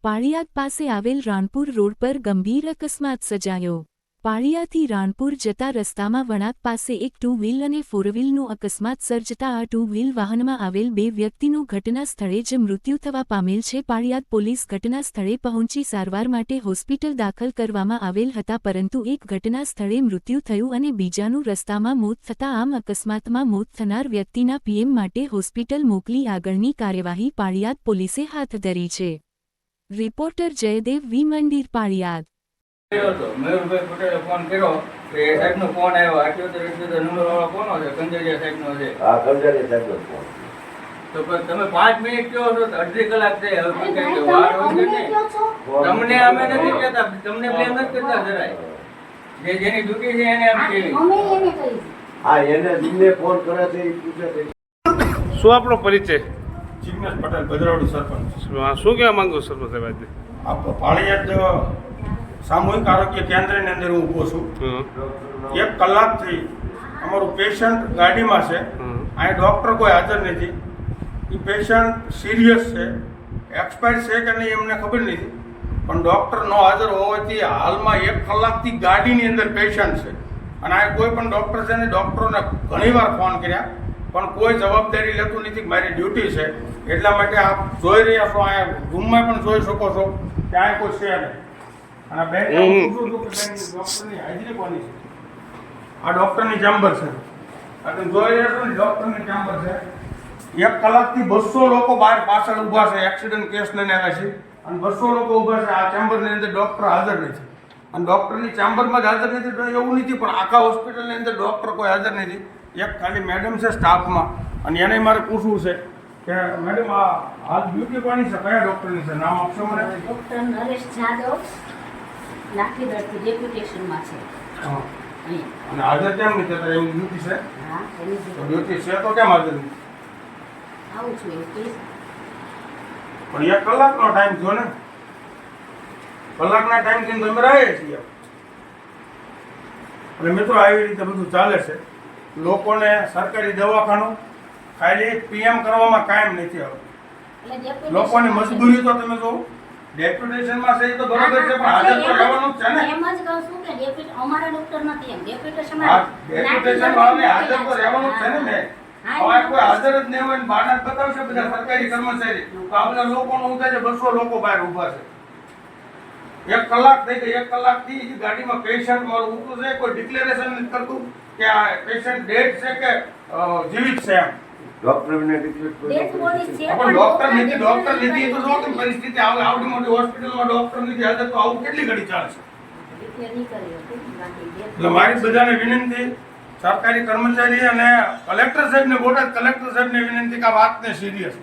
પાળિયાદ પાસે આવેલ રાણપુર રોડ પર ગંભીર અકસ્માત સર્જાયો। પાળિયાદથી રાણપુર જતા રસ્તામાં વણાક પાસે એક ટુ વ્હીલ અને ફોરવ્હીલનું અકસ્માત સર્જતા આ ટુ વ્હીલ વાહનમાં આવેલ બે વ્યક્તિનું ઘટના સ્થળે જ મૃત્યુ થવા પામેલ છે। પાળિયાદ પોલીસ ઘટના સ્થળે પહોંચી સારવાર માટે હોસ્પિટલ દાખલ કરવામાં આવેલ હતા, પરંતુ એક ઘટના સ્થળે મૃત્યુ થયું અને બીજાનું રસ્તામાં મોત થતાં આમ અકસ્માતમાં મોત થનાર વ્યક્તિના પીએમ માટે હોસ્પિટલ મોકલી આગળની કાર્યવાહી પાળિયાદ પોલીસે હાથ ધરી છે। રિપોર્ટર જયદેવ વી મંદિર પાળિયાદ। મયુરભાઈ પટેલે ફોન કર્યો કે સાહેબનો ફોન આવ્યો, 78 નંબર વાળો કોનો છે? કંજરિયા સાહેબનો છે। હા, કંજરિયા સાહેબનો ફોન। તો પણ તમે 5 મિનિટ કહો છો તો અડધી કલાક થઈ, હવે કઈ વાર હોય કે નહીં? તમને અમે નથી કહેતા, તમને બ્લેમ નથી કરતા જરાય। જેની ડ્યુટી છે એને આમ કેવી? હા, એને દિને ફોન કરે છે, એ પૂછે છે। શું આપણો પરિચય? જિગ્નેશ પટેલ, ભદ્રાવડી સરપંચ। શું કહેવા માંગુ સરપંચ સાહેબ? આ પાળિયાદ સામૂહિક આરોગ્ય કેન્દ્રની અંદર હું ઊભો છું। 1 કલાકથી અમારું પેશન્ટ ગાડીમાં છે, અહીં ડૉક્ટર કોઈ હાજર નથી। એ પેશન્ટ સિરિયસ છે, એક્સપાયર છે કે નહીં એમને ખબર નથી, પણ ડૉક્ટર ન હાજર હોવાથી હાલમાં 1 કલાકથી ગાડીની અંદર પેશન્ટ છે અને આ કોઈ પણ ડૉક્ટર છે ને ડૉક્ટરોને ઘણીવાર ફોન કર્યા પણ કોઈ જવાબદારી લેતું નથી કે મારી ડ્યુટી છે। એટલા માટે આપ જોઈ રહ્યા છો, અહીંયા રૂમમાં પણ જોઈ શકો છો કે અહીંયા કોઈ છે નહીં। અને બેન પૂછું છું કે ડૉક્ટરની હાજરી કોની છે? આ ડૉક્ટરની ચેમ્બર છે, આ તમે જોઈ રહ્યા છો ને ડૉક્ટરની ચેમ્બર છે। 1 કલાકથી 200 લોકો બહાર પાછળ ઊભા છે, એક્સિડન્ટ કેસ લઈને આવ્યા છે અને 200 લોકો ઊભા છે। આ ચેમ્બરની અંદર ડૉક્ટર હાજર નથી અને ડૉક્ટરની ચેમ્બરમાં જ હાજર નથી તો એવું નથી, પણ આખા હોસ્પિટલની અંદર ડૉક્ટર કોઈ હાજર નથી। એક ખાલી મેડમ છે સ્ટાફમાં અને એને મારે પૂછવું છે કે મેડમ આ હાલ ડ્યુટી કોની છે, કયા ડૉક્ટરની છે? નામ આપશો મને? ડૉક્ટર નરેશ જાદવ, લાઠીદળથી ડેપ્યુટેશનમાં છે। હા, અહીંયા અને હાજર કેમ નથી થતા? એમની ડ્યુટી છે, હા, એની તો ડ્યુટી છે તો કેમ હાજર નથી? આવું છું એવું કહીશ। પણ 1 કલાકનો ટાઈમ થયો ને, કલાકના ટાઈમથી તમે રહીએ છીએ અને મિત્રો આવી રીતે બધું ચાલે છે। લોકોને સરકારી દવાખાનું ખાલી પીએમ કરવામાં કાયમ નથી આવતું। એટલે લોકોની મજબૂરી તો તમે જો ડેપ્યુટેશનમાં છે એ તો બરોબર છે, પણ હાજર તો રહેવાનું જ છે ને। એમ જ કહું છું કે અમારા ડૉક્ટર નથી, એમ ડેપ્યુટેશન હા, ડેપ્યુટેશન વાળાને હાજર તો રહેવાનું જ છે ને મેં। હવે કોઈ હાજર જ નહીં હોય ને બહાના બતાવશે બધા સરકારી કર્મચારી, તો આ બધા લોકોનું શું થાય છે? 200 લોકો બહાર ઊભા છે। 1 કલાક થઈ ગઈ, 1 કલાકથી ગાડીમાં પેશન્ટ મારું ઊભું છે, કોઈ ડિક્લેરેશન નથી કરતું કે આ પેશન્ટ ડેડ છે કે જીવિત છે એમ। ડોક્ટરને ડેથ બોડી છે પણ ડોક્ટર નથી તો જો તમે પરિસ્થિતિ આવડી મોટી હોસ્પિટલમાં ડોક્ટર નથી હાજર તો આવું કેટલી ઘડી ચાલશે? રિપેર નહીં કર્યો હતો, બાકી ડેથ એટલે મારી બધાને વિનંતી, સરકારી કર્મચારી અને કલેક્ટર સાહેબને, બોટાદ કલેક્ટર સાહેબને વિનંતી કે આ વાતને સિરિયસ